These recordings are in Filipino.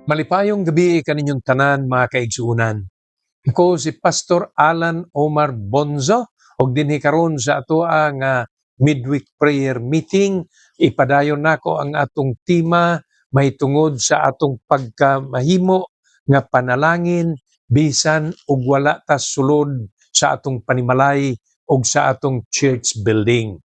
Malipayong gabi kaninyong tanan mga kaigsuunan. Ako si Pastor Alan Omar Bonzo ug dinhi karon sa atoa nga midweek prayer meeting ipadayon nako ang atong tema mahitungod sa atong pagkamahimo nga panalangin bisan ug wala ta sulod sa atong panimalay ug sa atong church building.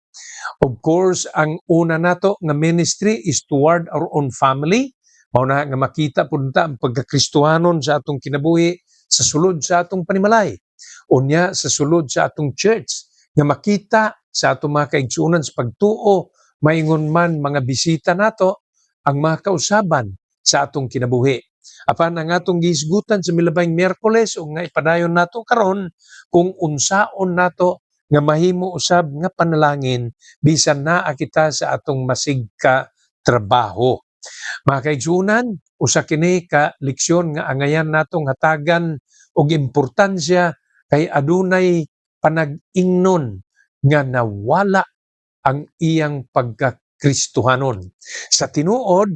Of course, ang una nato nga ministry is toward our own family. Mao na nga makita pud ta ang pagkakristohanon sa atong kinabuhi sa sulod sa atong panimalay. Unya sa sulod sa atong church nga makita sa atong mga kaigsuonan sa pagtuo maingon man mga bisita nato ang mga kausaban sa atong kinabuhi. Apan ang atong gihisgutan sa milabayng Miyerkules o nga ipadayon nato karon kung unsaon nato nga mahimo usab nga panalangin bisan naa kita sa atong masigka trabaho. Mga kaigsuonan, usa kini ka leksyon nga angayan natong hatagan og importansya kay adunay panag-ingnon nga nawala ang iyang pagkakristohanon. Sa tinuod,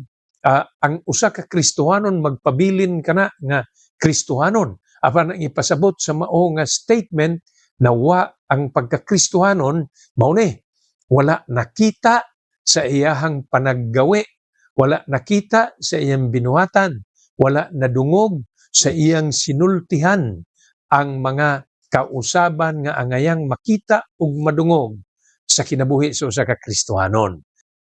ang usa ka Kristohanon magpabilin kana nga Kristohanon. Apan ang ipasabot sa mao nga statement nawa ang pagkakristohanon mao ni wala nakita sa iyahang panaggawi, wala nakita sa iyang binuhatan, wala nadungog sa iyang sinultihan ang mga kausaban nga angayang makita ug madungog sa kinabuhi sa usa ka Kristohanon.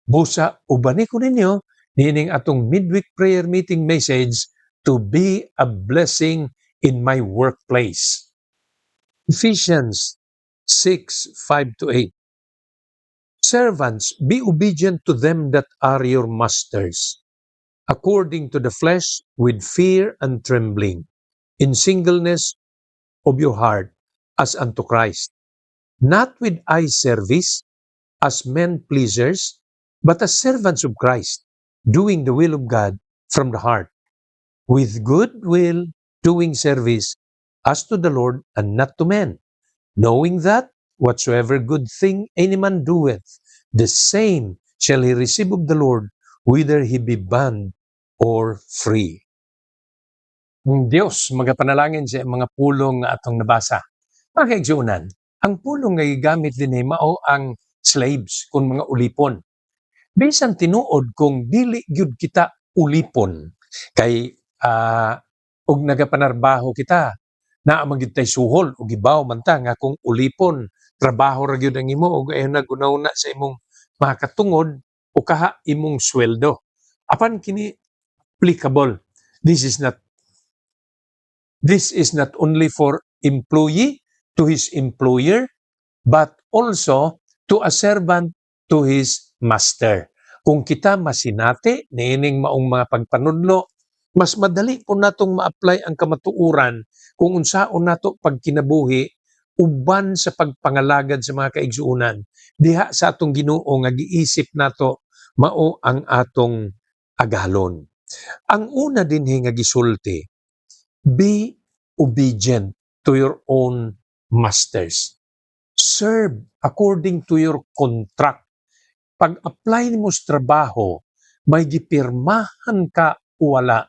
Busa ubani ko ninyo nining atong midweek prayer meeting message to be a blessing in my workplace. Ephesians 6:5-8. Servants, be obedient to them that are your masters, according to the flesh, with fear and trembling, in singleness of your heart, as unto Christ, not with eye service, as men pleasers, but as servants of Christ, doing the will of God from the heart, with good will, doing service as to the Lord and not to men, knowing that whatsoever good thing any man doeth, the same shall he receive of the Lord, whether he be bond or free. Ang Diyos, magapanalangin sa mga pulong nga atong nabasa. Mga kaigsuunan, ang pulong nga gigamit din mao ang slaves kung mga ulipon. Bisan tinuod kung dili gyud kita ulipon kay og nagapanarbaho kita naa man gyud tay suhol ug gibaw man ta nga kung ulipon trabaho ra gyud ang imo ug ayon nagunaw sa imong mga katungod o kaha imong sweldo. Apan kini applicable. This is not only for employee to his employer, but also to a servant to his master. Kung kita masinati, niining maong mga pagpanudlo, mas madali po natong ma-apply ang kamatuuran kung unsaon nato pagkinabuhi uban sa pagpangalagad sa mga kaigsuunan. Diha sa atong Ginoo nga giisip nato mao ang atong agalon. Ang una dinhi nga gisulti, be obedient to your own masters. Serve according to your contract. Pag-apply nimo sa trabaho, may gipirmahan ka o wala,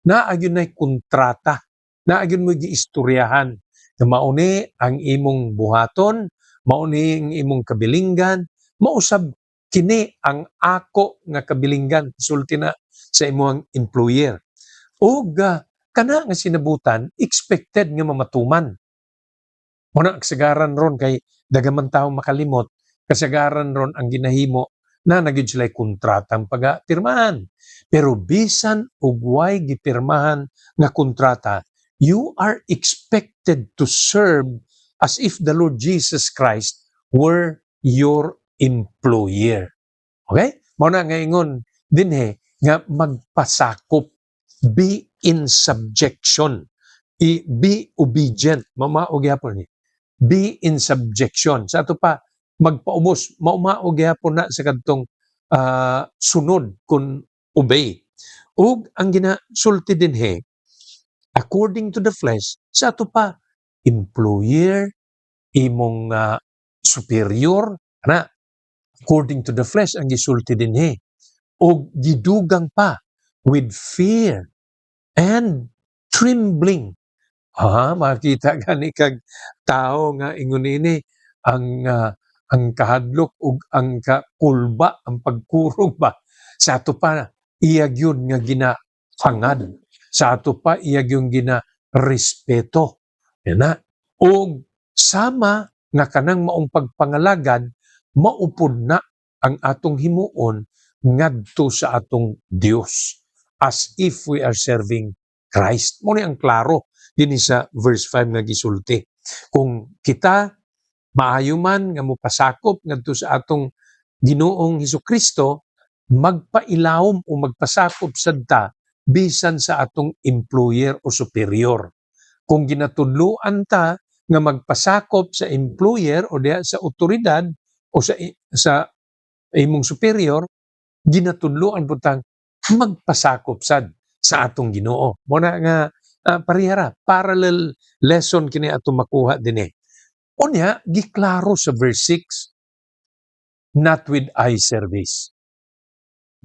naagyon na'y kontrata, naagyon mo giistoryahan, na mauni ang imong buhaton, mauni ang imong kabilinggan, mausab kini ang ako nga kabilinggan, sulti na sa imong employer. O kana nga sinabutan, expected nga mamatuman. Muna kasagaran ron kay dagaman tao makalimot, kasagaran ron ang ginahimo na nagyud sila'y kontratang pagapirmahan. Pero bisan ug way gipirmahan nga kontrata, you are expected to serve as if the Lord Jesus Christ were your employer. Okay? Mao na nga ingon dinhi nga magpasakop, be in subjection, be obedient, mamao gyapon ni. Be in subjection. Sa ato pa magpaubos, maumao gyapon na sa kadtong sunod kun obey. Ug ang ginasulti dinhi, according to the flesh, sa ato pa employer, imong superior, ana, according to the flesh ang gisulti dinhi. O gidugang pa with fear and trembling. Makita gani kag tao nga ingon ini ang kahadlok ug ang kakulba, ang pagkurog ba sa ato pa iyag yun nga ginahangad. Sa ato pa iyag yung ginarespeto. Yan na. Og sama nga kanang maong pagpangalagad, maupod na ang atong himuon ngadto sa atong Dios as if we are serving Christ. Mo ni ang klaro dinhi sa verse 5 nga gisulti. Kung kita maayo man nga mopasakop ngadto sa atong Ginoong Hesukristo, magpailawom o magpasakop sadta bisan sa atong employer o superior. Kung ginatudloan ta nga magpasakop sa employer o diha sa otoridad o sa imong superior, ginatudloan putang magpasakop sad sa atong Ginoo. Mo na nga parihara, parallel lesson kini ato makuha dinhi. Unya giklaro sa verse 6, not with eye service.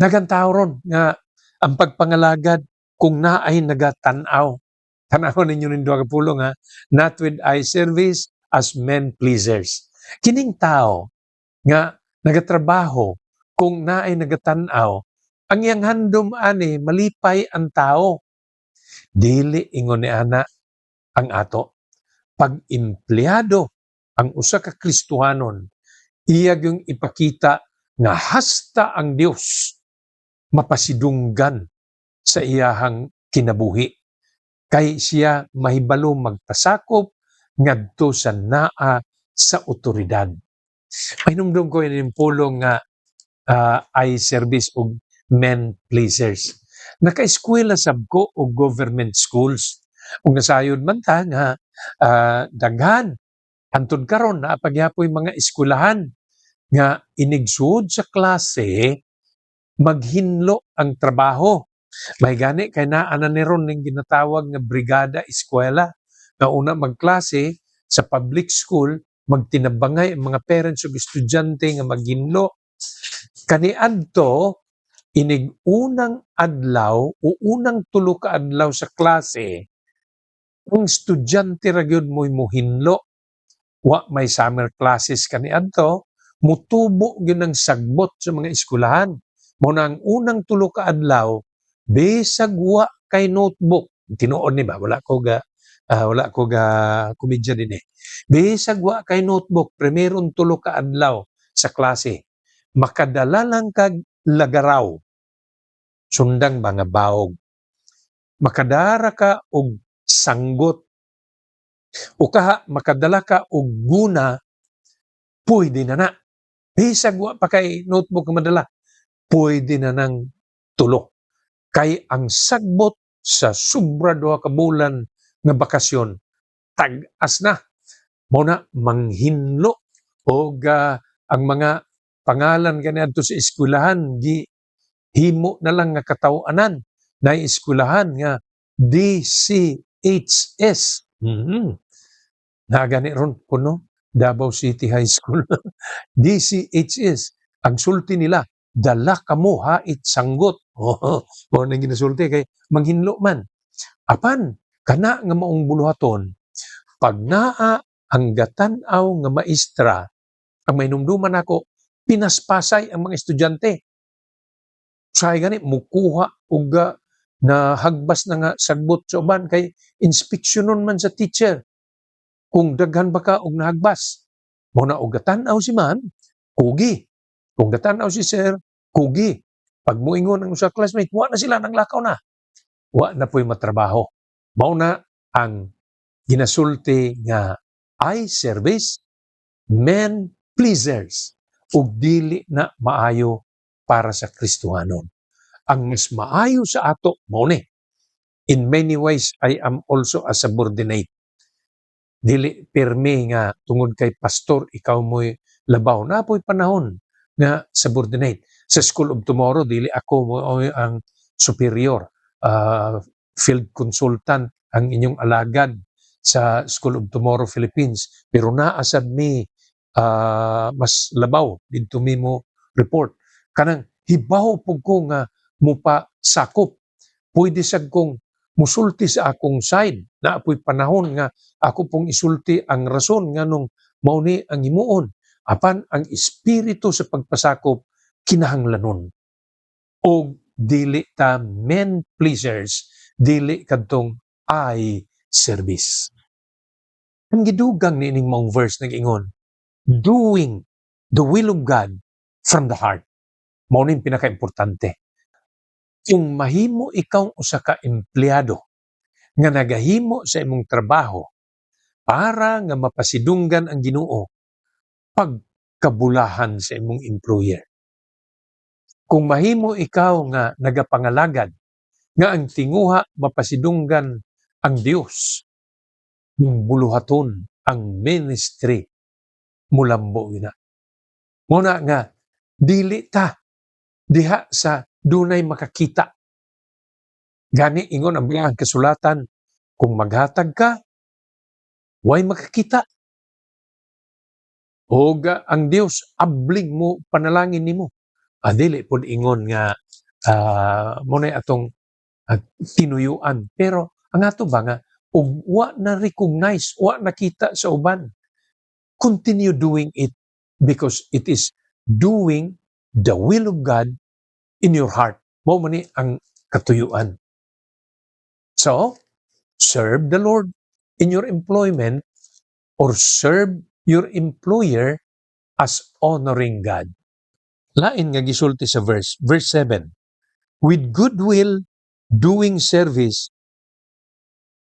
Nagantaw ron nga ang pagpangalagad kung naay nagatan-aw. Tanawon ninyo ning duha ka pulong not with eye service as men pleasers. Kining tao nga nagatrabaho kung naay nagatan-aw, ang iyang handom ani malipay ang tao. Dili ingon ni ana ang ato. Pag empleyado ang usa ka Kristohanon, iyag yung ipakita nga hasta ang Dios mapasidunggan sa iyahang kinabuhi. Kay siya mahibalo magpasakop ngadto sa naa sa otoridad. Pahinumdum ko yung pulong nga eye service og men pleasers. Naka-eskwela sab ko og government schools. Kung nasayod man ta nga daghan antud karon na pagyapoy mga eskwelahan nga inigsud sa klase maghinlo ang trabaho. May gani kay naa na ni ron ning ginatawag nga brigada eskwela nga una magklase sa public school magtinabangay ang mga parents ug estudyante nga maghinlo. Kaniadto inig unang adlaw o unang tulo ka adlaw sa klase, ang estudyante ra gyud mo'y mohinlo. Wa may summer classes kaniadto, mutubo gyud ang sagbot sa mga eskwelahan. Mao na ang unang tulo ka adlaw, bisag wa kay notebook. Tinuod ni ba wala ko ga komedya dinhi. Bisag wa kay notebook, primerong tulo ka adlaw sa klase. Makadala lang kag lagaraw. Sundang mga baog. Makadara ka og sanggot. O makadala ka og guna, pwede na. Bisag wa pa kay notebook madala, pwede na nang tulo. Kay ang sagbot sa sobra 2 ka bulan nga bakasyon, tag-as na. Mao na manghinlo og ang mga pangalan kaniadto sa eskwelahan himo na lang nga kataw-anan na eskwelahan nga DCHS. Nagani ron kuno Davao City High School. DCHS. Ang sulti nila, dala kamo hait sanggot. Mo nang ginasulti kay manghinlo man. Apan kana nga maong buluhaton, pag naa ang gatan-aw nga maestra, ang mainumduman ako, pinaspasay ang mga estudyante. Say gani mukuha og na hagbas na nga sagbot sa uban kay inspeksyonon man sa teacher kung daghan ba ka og nahagbas. Mo na og gatan-aw si ma'am, kugi. Kung gatan-aw si sir, kugi. Pag moingon ang usa classmate, wa na sila nang lakaw na. Wa na po'y matrabaho. Mao na ang ginasulti nga eye service, men pleasers, ug dili na maayo para sa Kristohanon. Ang mas maayo sa ato, mao ni. In many ways, I am also a subordinate. Dili pirmi nga tungod kay pastor, ikaw mo'y labaw. Napoy panahon nga subordinate. Sa School of Tomorrow, dili ako mo ang superior. Field consultant ang inyong alagad sa School of Tomorrow Philippines. Pero naasad mi mas labaw dito mi mo report. Kanang hibaw po ko nga mupa sakop. Pwede sad kong musulti sa akong side na apoy panahon nga ako pong isulti ang rason nganong mao ni ang himuon apan ang espiritu sa pagpasakop kinahanglanon og dili ta men pleasers, dili kadtong eye service. Ang gidugang ni ining mong verse nag-ingon, doing the will of God from the heart. Mao ni pinaka-importante. Kung mahimo ikaw usa ka empleyado nga nagahimo sa imong trabaho para nga mapasidunggan ang Ginoo, pagkabulahan sa imong employer. Kung mahimo ikaw nga nagapangalagad nga ang tinguha mapasidunggan ang Dios, yung buluhaton ang ministry mulambo na. Muna nga, dili ta diha sa dunay makakita. Gani ingon ang biyang kasulatan, kung maghatag ka, way makakita. O ang Dios abling mo panalangin nimo. Dili pod ingon nga muna atong tinuyuan. Pero ang ato ba nga, ug wa na recognize, wa nakita sa uban. Continue doing it because it is doing the will of God in your heart. Mao man ni ang katuyuan. So, serve the Lord in your employment or serve your employer as honoring God. Lain nga gisulti sa verse 7. With goodwill, doing service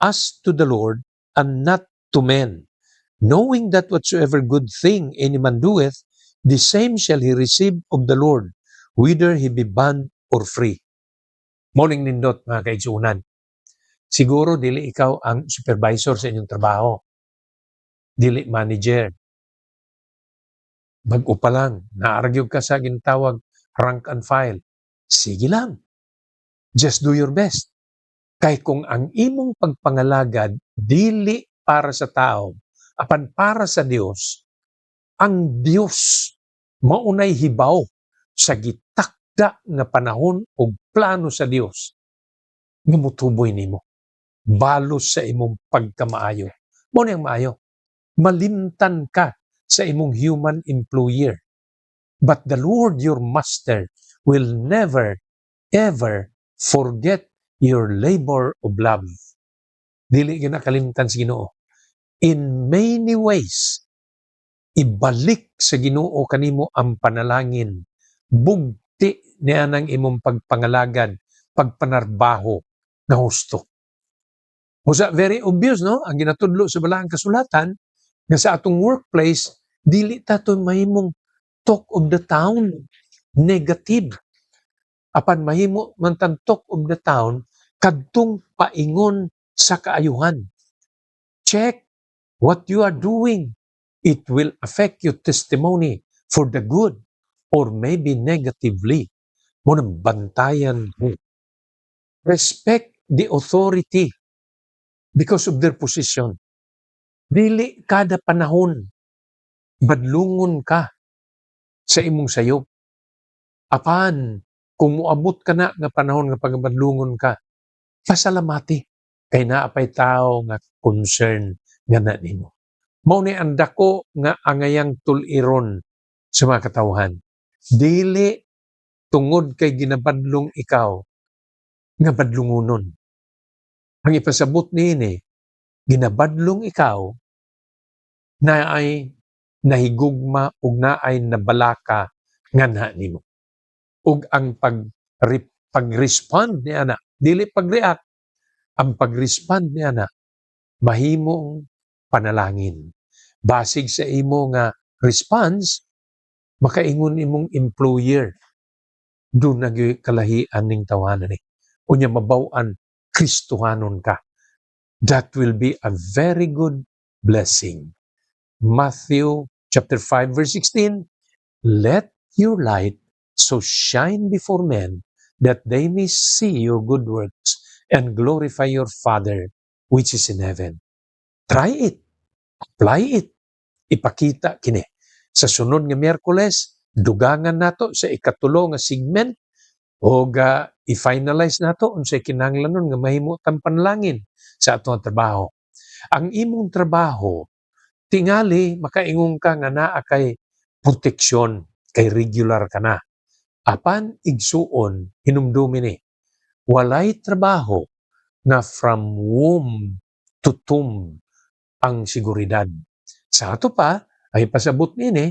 as to the Lord and not to men, knowing that whatsoever good thing any man doeth, the same shall he receive of the Lord, whether he be bond or free. Morning nindot mga kaigsuunan. Siguro dili ikaw ang supervisor sa inyong trabaho. Dili manager. Bago pa lang, naargyog ka sa gintawag rank and file. Sige lang. Just do your best. Kay kung ang imong pagpangalagad dili para sa tao, apan para sa Dios, ang Dios maunay hibaw sa gitakda nga panahon o plano sa Dios nga mutuboy nimo. Balos sa imong pagkamaayo. Mo niyang maayo. Malimtan ka sa imong human employer. But the Lord your master will never, ever forget your labor of love. Dili ginakalimtan sa Ginoo. In many ways, ibalik sa Ginoo kanimo ang panalangin. Bugti niya ng imong pagpangalagad, pagpanarbaho na husto. Usa very obvious no, ang ginatudlo sa balaang kasulatan nga sa atong workplace dili ta to mahimong talk of the town negative. Apan mahimo man tan talk of the town kadtong paingon sa kaayuhan. Check what you are doing. It will affect your testimony for the good or maybe negatively. Mo nang bantayan mo. Respect the authority because of their position. Dili kada panahon badlungon ka sa imong sayop. Apan kung moabot ka na nga panahon nga pagbadlungon ka, pasalamati kay naapay tao nga concern nga na nimo. Mao ni ang dako nga angayang tuliron sa mga katawhan. Dili tungod kay ginabadlong ikaw nga badlungonon. Ang ipasabot niini, ginabadlong ikaw na ay nahigugma ug naay nabalaka nga na nimo. Ug ang pag-respond ni ana, dili pag-react, ang pag-respond ni ana mahimong panalangin. Basig sa imo nga response, makaingon imong employer doon nagkalahian ning tawanan ni. Unya mabaw-an Kristohanon ka. That will be a very good blessing. Matthew chapter 5 verse 16, let your light so shine before men that they may see your good works and glorify your Father which is in heaven. Try it. Apply it. Ipakita kini. Sa sunod nga Miyerkules, dugangan nato sa ikatulo nga segment o i-finalize nato unsay kinahanglanon nga mahimo tang panalangin sa atong trabaho. Ang imong trabaho tingali makaingon ka nga naa kay proteksyon, kay regular ka na. Apan igsuon hinumdumi ni walay trabaho na from womb to tomb ang seguridad. Sa ato pa ay pasabot nini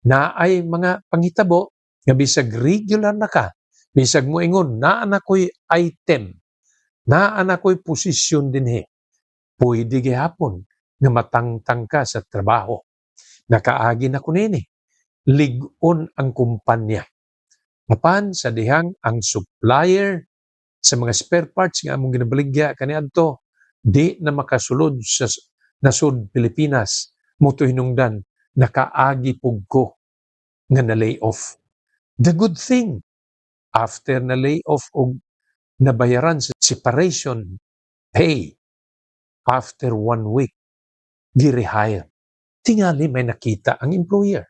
na ay mga panghitabo nga bisag regular na ka, bisag mo ingon naa na ko'y item, naa na ko'y posisyon dinhi, pwede gihapon nga matangtang ka sa trabaho. Nakaagi na ko nini, lig-on ang kumpanya. Apan sa dihang ang supplier sa mga spare parts nga among ginabaligya kaniadto di na makasulod sa nasud Pilipinas, moto hinungdan nakaagi pug ko nga na-lay off. The good thing, after na-lay off og nabayaran sa separation pay, after 1 week, gi-rehire. Tingali may nakita ang employer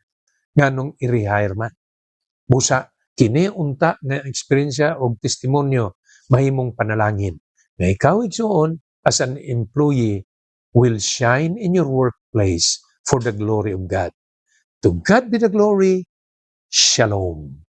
nganong i-rehire man. Busa, kini unta nga eksperyensya o testimonyo mahimong panalangin na ikaw igsuon as an employee will shine in your workplace for the glory of God. To God be the glory. Shalom.